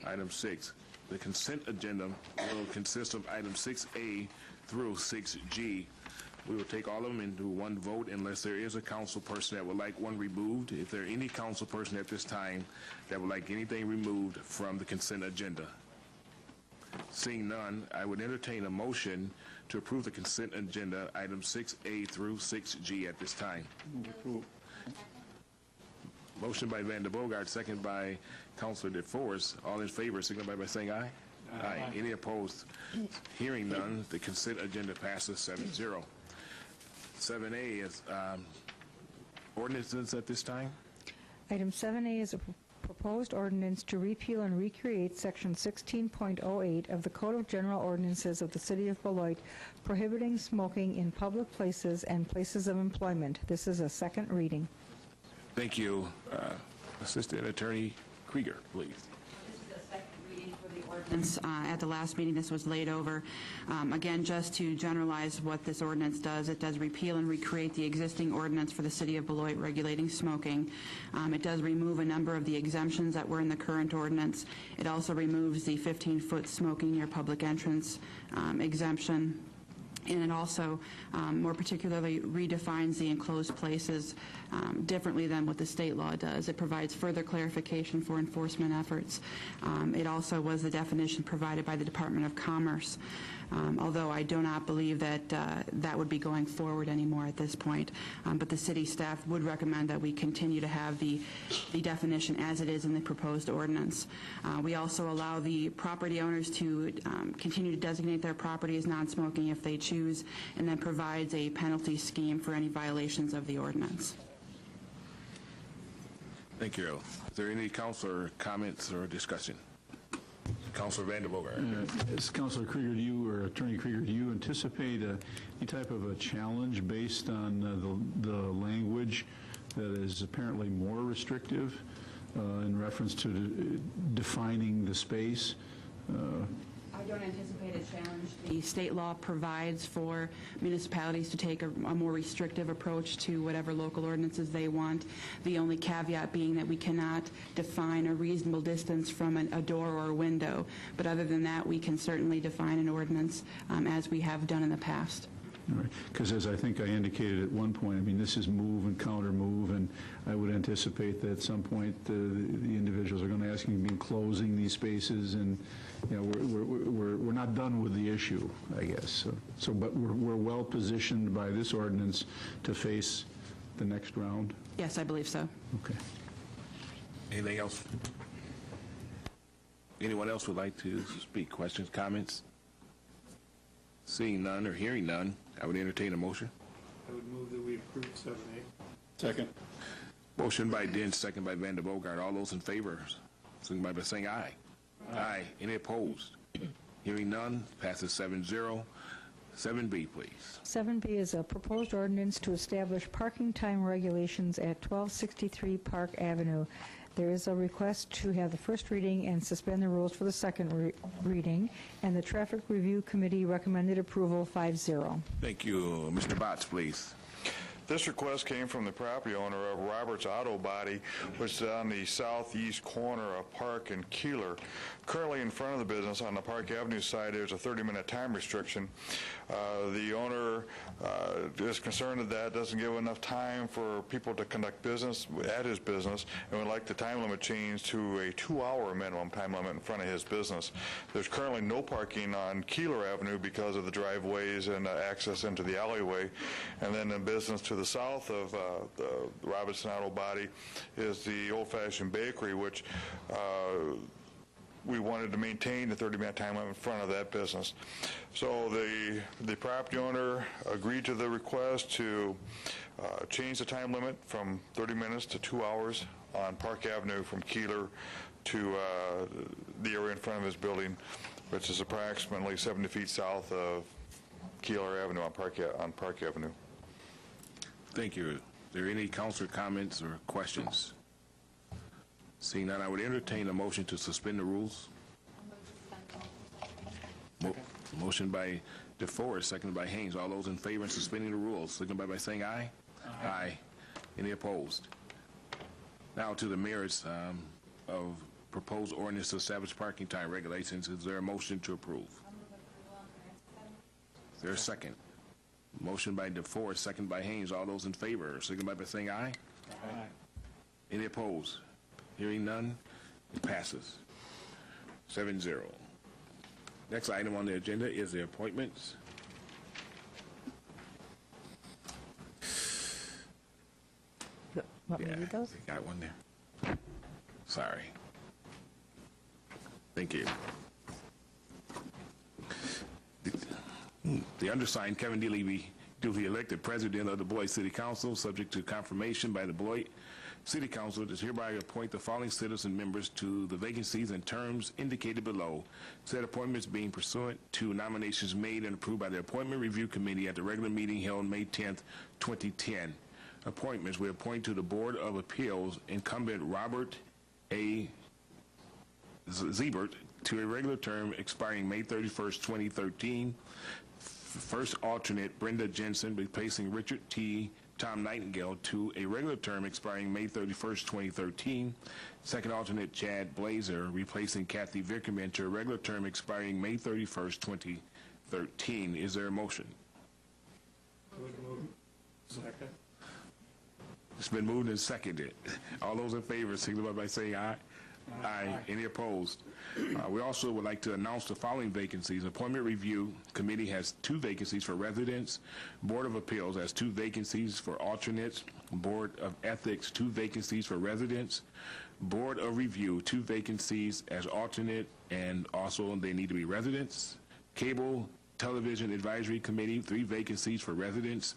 A: item 6. The consent agenda will consist of items 6A through 6G. We will take all of them into one vote unless there is a council person that would like one removed. If there are any council person at this time that would like anything removed from the consent agenda. Seeing none, I would entertain a motion to approve the consent agenda, items 6A through 6G at this time. Motion by Van der Bogart, second by Councilor DeForest. All in favor, signify by saying aye. Aye. Any opposed? Hearing none, the consent agenda passes 7-0. 7A is ordinances at this time.
B: Item 7A is a proposed ordinance to repeal and recreate Section 16.08 of the Code of General Ordinances of the City of Beloit, prohibiting smoking in public places and places of employment. This is a second reading.
A: Thank you. Assistant Attorney Krieger, please.
D: Ordinance. At the last meeting, this was laid over. Again, just to generalize what this ordinance does, it does repeal and recreate the existing ordinance for the City of Beloit regulating smoking. It does remove a number of the exemptions that were in the current ordinance. It also removes the 15-foot smoking near public entrance exemption. And it also more particularly redefines the enclosed places differently than what the state law does. It provides further clarification for enforcement efforts. It also was the definition provided by the Department of Commerce, although I do not believe that that would be going forward anymore at this point. But the city staff would recommend that we continue to have the definition as it is in the proposed ordinance. We also allow the property owners to continue to designate their property as non-smoking if they choose, and then provides a penalty scheme for any violations of the ordinance.
A: Thank you. Is there any councilor comments or discussion? Councilor Van der Bogart.
V: Councilor Krieger, do you, or Attorney Krieger, do you anticipate any type of a challenge based on the language that is apparently more restrictive in reference to defining the space?
D: I don't anticipate a challenge. The state law provides for municipalities to take a more restrictive approach to whatever local ordinances they want, the only caveat being that we cannot define a reasonable distance from a door or a window. But other than that, we can certainly define an ordinance as we have done in the past.
V: Because as I think I indicated at one point, I mean, this is move and counter move, and I would anticipate that at some point the individuals are going to ask me to be closing these spaces, and you know, we're not done with the issue, I guess. But we're well positioned by this ordinance to face the next round.
D: Yes, I believe so.
V: Okay.
A: Anything else? Anyone else would like to speak? Questions, comments? Seeing none or hearing none, I would entertain a motion.
W: I would move that we approve 7A.
V: Second.
A: Motion by Dent, second by Van der Bogart. All those in favor, signify by saying aye. Aye. Any opposed? Hearing none, passes 7-0. 7B, please.
B: 7B is a proposed ordinance to establish parking time regulations at 1263 Park Avenue. There is a request to have the first reading and suspend the rules for the second reading, and the Traffic Review Committee recommended approval 5-0.
A: Thank you. Mr. Botts, please.
X: This request came from the property owner of Roberts Auto Body, which is on the southeast corner of Park and Keeler. Currently in front of the business on the Park Avenue side, there's a 30-minute time restriction. The owner is concerned that that doesn't give enough time for people to conduct business at his business, and would like the time limit changed to a 2-hour minimum time limit in front of his business. There's currently no parking on Keeler Avenue because of the driveways and access into the alleyway. And then in business to the south of the Robertson Auto Body is the Old-Fashioned Bakery, which we wanted to maintain the 30-minute time limit in front of that business. So the property owner agreed to the request to change the time limit from 30 minutes to 2 hours on Park Avenue from Keeler to the area in front of his building, which is approximately 70 feet south of Keeler Avenue on Park Avenue.
A: Thank you. Are there any councilor comments or questions? Seeing none, I would entertain a motion to suspend the rules. Motion by DeForest, seconded by Haynes. All those in favor of suspending the rules, signify by saying aye. Aye. Any opposed? Now to the merits of proposed ordinance to establish parking time regulations. Is there a motion to approve? Is there a second? Motion by DeForest, second by Haynes. All those in favor, signify by saying aye. Aye. Any opposed? Hearing none, it passes. 7-0. Next item on the agenda is the appointments.
B: Want me to read those?
A: Got one there. Sorry. Thank you. The undersigned, Kevin D. Levy, duly elected president of the Beloit City Council, subject to confirmation by the Beloit City Council, does hereby appoint the following citizen members to the vacancies and terms indicated below. Said appointments being pursuant to nominations made and approved by the Appointment Review Committee at the regular meeting held May 10th, 2010. Appointments: we appoint to the Board of Appeals incumbent Robert A. Ziebert to a regular term expiring May 31st, 2013. First alternate, Brenda Jensen, replacing Richard T. Tom Nightingale, to a regular term expiring May 31st, 2013. Second alternate, Chad Blazer, replacing Kathy Vickerman, to a regular term expiring May 31st, 2013. Is there a motion?
C: Second.
A: It's been moved and seconded. All those in favor, signify by saying aye. Aye. Any opposed? We also would like to announce the following vacancies. Appointment Review Committee has 2 vacancies for residents. Board of Appeals has 2 vacancies for alternates. Board of Ethics, 2 vacancies for residents. Board of Review, 2 vacancies as alternate, and also they need to be residents. Cable Television Advisory Committee, 3 vacancies for residents.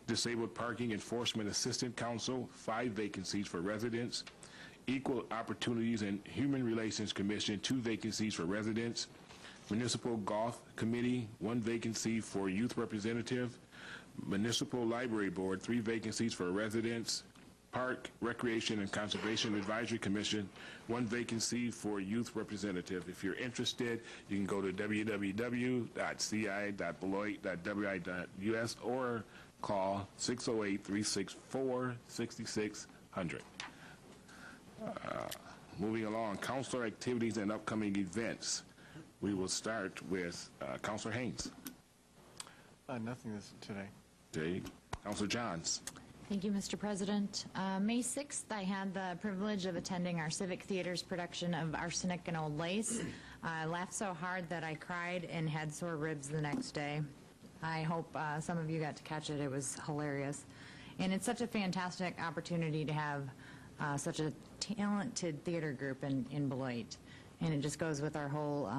A: Disabled Parking Enforcement Assistant Council, 5 vacancies for residents. Equal Opportunities and Human Relations Commission, 2 vacancies for residents. Municipal Golf Committee, 1 vacancy for youth representative. Municipal Library Board, 3 vacancies for residents. Park, Recreation, and Conservation Advisory Commission, 1 vacancy for youth representative. If you're interested, you can go to www.ci.beloit.wi.us or call 608-364-6600. Moving along, councilor activities and upcoming events. We will start with Councilor Haynes.
C: Nothing today.
A: Okay. Councilor Johns.
F: Thank you, Mr. President. May 6th, I had the privilege of attending our Civic Theater's production of Arsenic and Old Lace. I laughed so hard that I cried and had sore ribs the next day. I hope some of you got to catch it. It was hilarious. And it's such a fantastic opportunity to have such a talented theater group in Beloit. And it just goes with our whole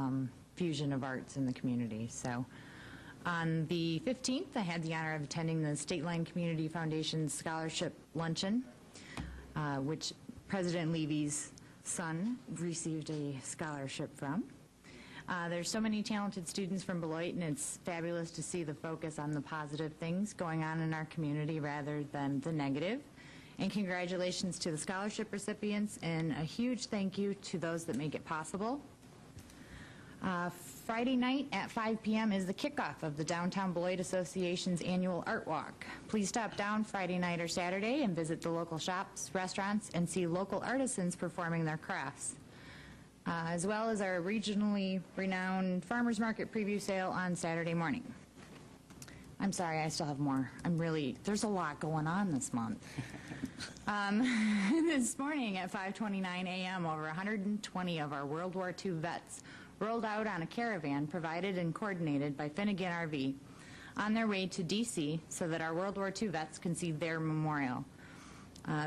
F: fusion of arts in the community. So on the 15th, I had the honor of attending the State Line Community Foundation's Scholarship Luncheon, which President Levy's son received a scholarship from. There's so many talented students from Beloit, and it's fabulous to see the focus on the positive things going on in our community rather than the negative. And congratulations to the scholarship recipients, and a huge thank you to those that make it possible. Friday night at 5 p.m. is the kickoff of the Downtown Beloit Association's annual Art Walk. Please stop down Friday night or Saturday and visit the local shops, restaurants, and see local artisans performing their crafts, as well as our regionally renowned farmers market preview sale on Saturday morning. I'm sorry, I still have more. There's a lot going on this month. This morning at 5:29 a.m., over 120 of our World War II vets rolled out on a caravan provided and coordinated by Finnegan RV on their way to D.C. so that our World War II vets can see their memorial.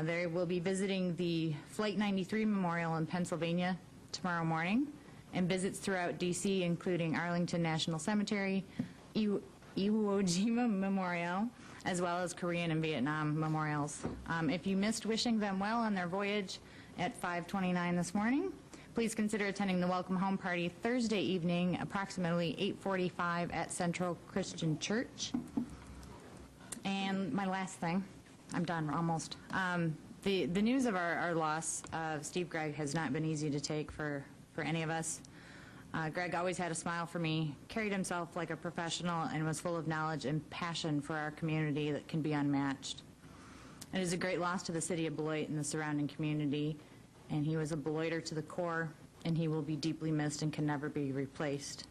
F: They will be visiting the Flight 93 Memorial in Pennsylvania tomorrow morning, and visits throughout D.C., including Arlington National Cemetery, Iwo Jima Memorial, as well as Korean and Vietnam memorials. If you missed wishing them well on their voyage at 5:29 this morning, please consider attending the welcome home party Thursday evening, approximately 8:45 at Central Christian Church. And my last thing, I'm done almost. The news of our loss of Steve Gregg has not been easy to take for any of us. Greg always had a smile for me, carried himself like a professional, and was full of knowledge and passion for our community that can be unmatched. It is a great loss to the city of Beloit and the surrounding community, and he was a Beloiter to the core, and he will be deeply missed and can never be replaced.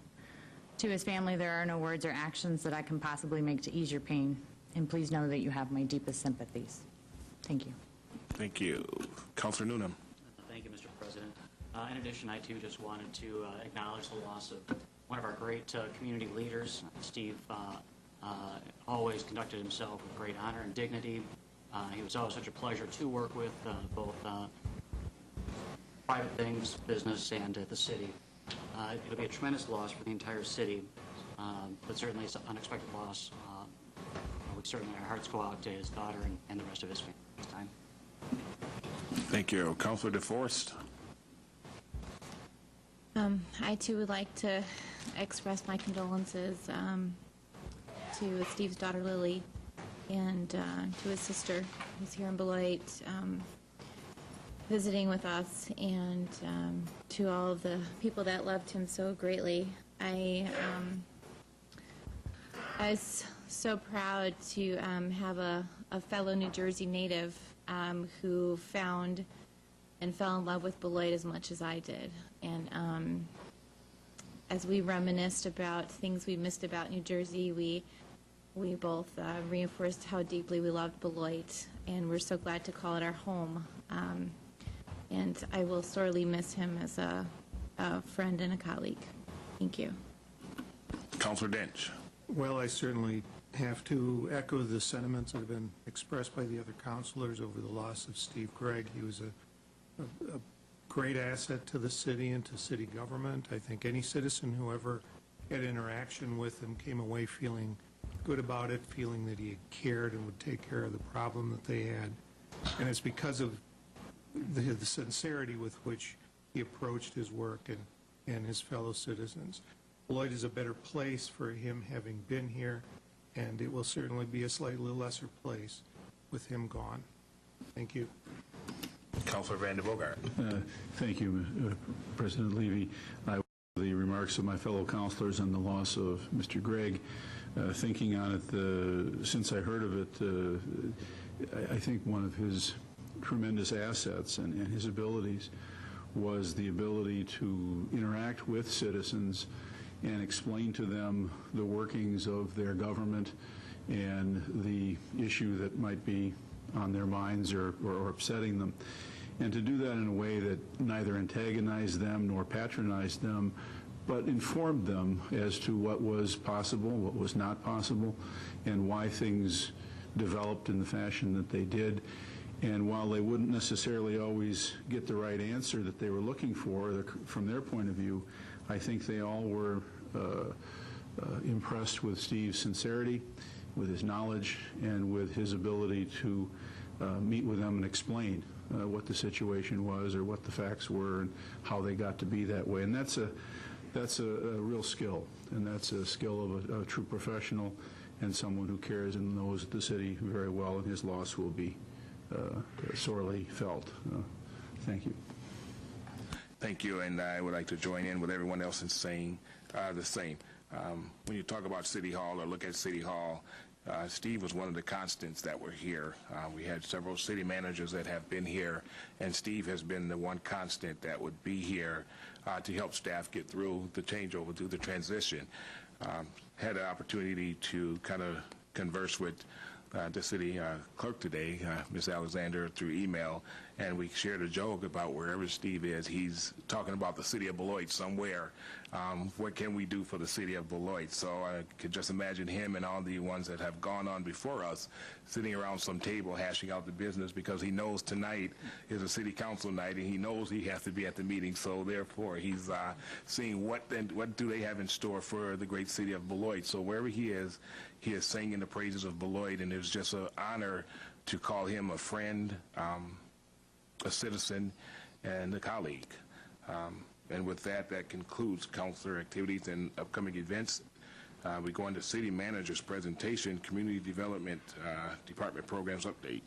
F: To his family, there are no words or actions that I can possibly make to ease your pain, and please know that you have my deepest sympathies. Thank you.
A: Thank you. Councilor Noonan.
E: Thank you, Mr. President. In addition, I too just wanted to acknowledge the loss of one of our great community leaders. Steve always conducted himself with great honor and dignity. He was always such a pleasure to work with, both private things, business, and the city. It'll be a tremendous loss for the entire city, but certainly it's an unexpected loss. Certainly our hearts go out to his daughter and the rest of his family this time.
A: Thank you. Councilor DeForest.
G: I too would like to express my condolences to Steve's daughter Lily and to his sister who's here in Beloit visiting with us, and to all of the people that loved him so greatly. I was so proud to have a fellow New Jersey native who found and fell in love with Beloit as much as I did. And as we reminisced about things we missed about New Jersey, we both reinforced how deeply we loved Beloit, and we're so glad to call it our home. And I will sorely miss him as a friend and a colleague. Thank you.
A: Councilor Dench.
H: Well, I certainly have to echo the sentiments that have been expressed by the other councilors over the loss of Steve Gregg. He was a great asset to the city and to city government. I think any citizen who ever had interaction with him came away feeling good about it, feeling that he cared and would take care of the problem that they had. And it's because of the sincerity with which he approached his work and his fellow citizens. Beloit is a better place for him having been here, and it will certainly be a slightly lesser place with him gone. Thank you.
A: Councilor Van de Bogart.
V: Thank you, President Levy. I the remarks of my fellow councilors on the loss of Mr. Gregg. Thinking on it, since I heard of it, I think one of his tremendous assets and his abilities was the ability to interact with citizens and explain to them the workings of their government and the issue that might be on their minds or upsetting them. And to do that in a way that neither antagonized them nor patronized them, but informed them as to what was possible, what was not possible, and why things developed in the fashion that they did. And while they wouldn't necessarily always get the right answer that they were looking for from their point of view, I think they all were impressed with Steve's sincerity, with his knowledge, and with his ability to meet with them and explain what the situation was or what the facts were and how they got to be that way. And that's a real skill, and that's a skill of a true professional and someone who cares and knows the city very well, and his loss will be sorely felt. Thank you.
A: Thank you, and I would like to join in with everyone else in saying the same. When you talk about City Hall or look at City Hall, Steve was one of the constants that were here. We had several city managers that have been here, and Steve has been the one constant that would be here to help staff get through the changeover, through the transition. Had an opportunity to kind of converse with the city clerk today, Ms. Alexander, through email, and we shared a joke about wherever Steve is, he's talking about the city of Beloit somewhere. What can we do for the city of Beloit? So I could just imagine him and all the ones that have gone on before us sitting around some table hashing out the business, because he knows tonight is a city council night and he knows he has to be at the meeting. So therefore, he's seeing what do they have in store for the great city of Beloit. So wherever he is singing the praises of Beloit, and it's just an honor to call him a friend, a citizen, and a colleague. And with that, that concludes councilor activities and upcoming events. We go into city manager's presentation, community development department programs update.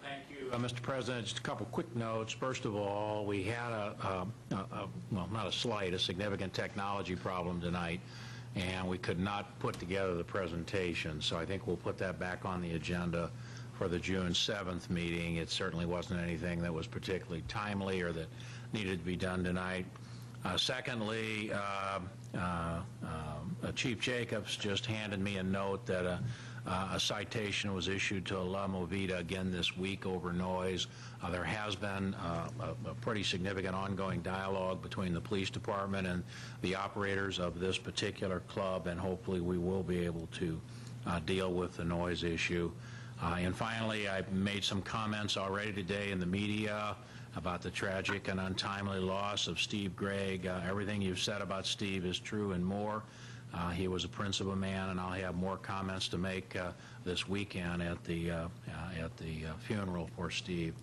J: Thank you, Mr. President. Just a couple quick notes. First of all, we had well, not a slight, a significant technology problem tonight, and we could not put together the presentation. So I think we'll put that back on the agenda for the June 7th meeting. It certainly wasn't anything that was particularly timely or that needed to be done tonight. Secondly, Chief Jacobs just handed me a note that a citation was issued to La Movida again this week over noise. There has been a pretty significant ongoing dialogue between the police department and the operators of this particular club, and hopefully we will be able to deal with the noise issue. And finally, I've made some comments already today in the media about the tragic and untimely loss of Steve Gregg. Everything you've said about Steve is true and more. He was a prince of a man, and I'll have more comments to make this weekend at the funeral for Steve.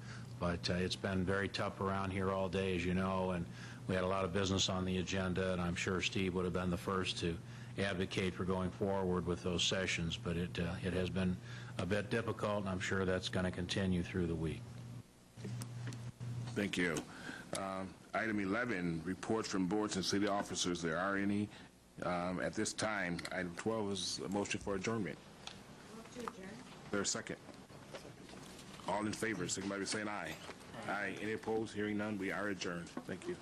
J: But it's been very tough around here all day, as you know, and we had a lot of business on the agenda, and I'm sure Steve would have been the first to advocate for going forward with those sessions. But it has been a bit difficult, and I'm sure that's going to continue through the week.
A: Thank you. Item 11, reports from boards and city officers. There are any at this time. Item 12 is a motion for adjournment. There's a second. All in favor, signify by saying aye. Aye. Any opposed? Hearing none, we are adjourned. Thank you.